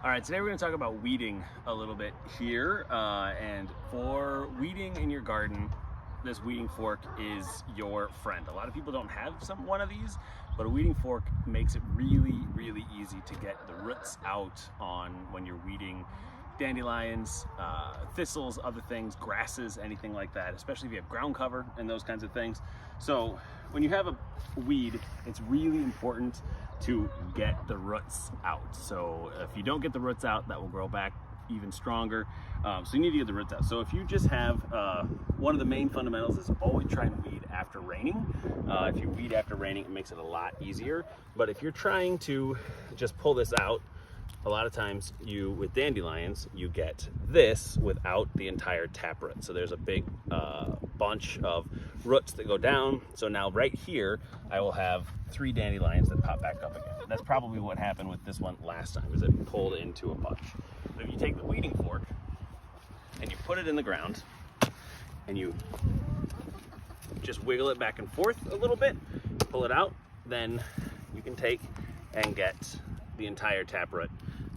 All right, today we're going to talk about weeding a little bit here. And for weeding in your garden, this weeding fork is your friend. A lot of people don't have one of these, but a weeding fork makes it really, really easy to get the roots out on when you're weeding dandelions, thistles, other things, grasses, anything like that, especially if you have ground cover and those kinds of things. So when you have a weed, it's really important to get the roots out. So if you don't get the roots out, that will grow back even stronger. So you need to get the roots out. So if you just have, one of the main fundamentals is always try and weed after raining. If you weed after raining, it makes it a lot easier. But if you're trying to just pull this out, a lot of times with dandelions, you get this without the entire taproot. So there's a big bunch of roots that go down. So now right here, I will have 3 dandelions that pop back up again. That's probably what happened with this one last time, is it pulled into a bunch. So if you take the weeding fork and you put it in the ground and you just wiggle it back and forth a little bit, pull it out, then you can take and get the entire taproot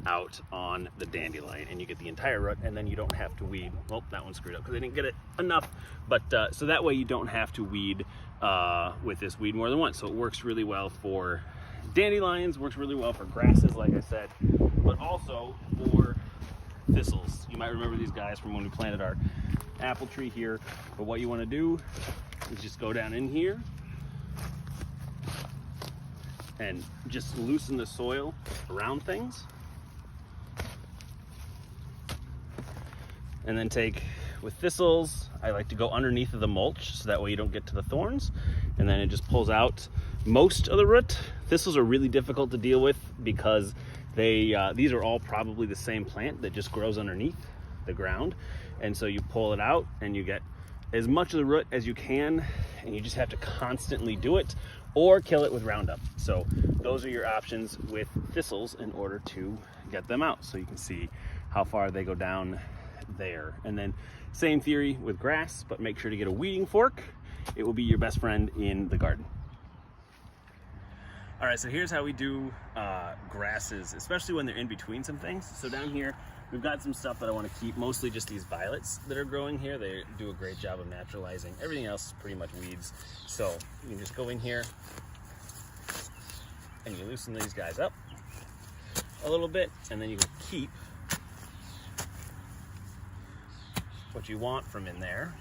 out on the dandelion, and you get the entire root, and then you don't have to weed. Well, that one's screwed up because I didn't get it enough, but so that way you don't have to weed with this weed more than once. So it works really well for dandelions, works really well for grasses, like I said, but also for thistles. You might remember these guys from when we planted our apple tree here, but what you want to do is just go down in here and just loosen the soil around things. And then with thistles, I like to go underneath of the mulch so that way you don't get to the thorns. And then it just pulls out most of the root. Thistles are really difficult to deal with because these are all probably the same plant that just grows underneath the ground. And so you pull it out and you get as much of the root as you can, and you just have to constantly do it or kill it with Roundup. So those are your options with thistles in order to get them out. So you can see how far they go down there. And then same theory with grass, but make sure to get a weeding fork. It will be your best friend in the garden. All right, so here's how we do grasses, especially when they're in between some things. So down here, we've got some stuff that I want to keep, mostly just these violets that are growing here. They do a great job of naturalizing. Everything else is pretty much weeds. So you can just go in here and you loosen these guys up a little bit, and then you can keep what you want from in there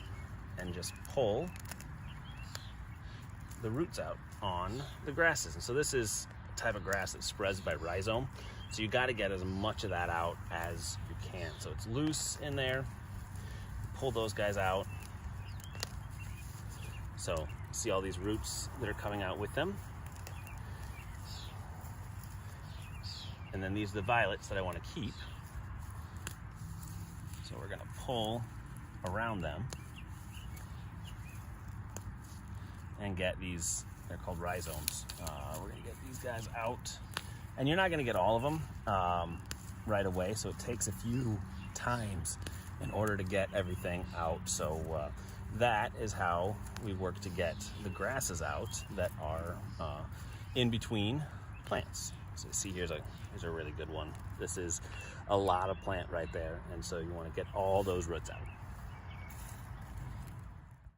and just pull the roots out on the grasses. And so this is a type of grass that spreads by rhizome. So you got to get as much of that out as you can. So it's loose in there. Pull those guys out. So see all these roots that are coming out with them. And then these are the violets that I want to keep. So we're going to pull around them and get these, they're called rhizomes. We're going to get these guys out. And you're not going to get all of them right away, so it takes a few times in order to get everything out. So that is how we work to get the grasses out that are in between plants. So see, here's a really good one. This is a lot of plant right there, and so you want to get all those roots out.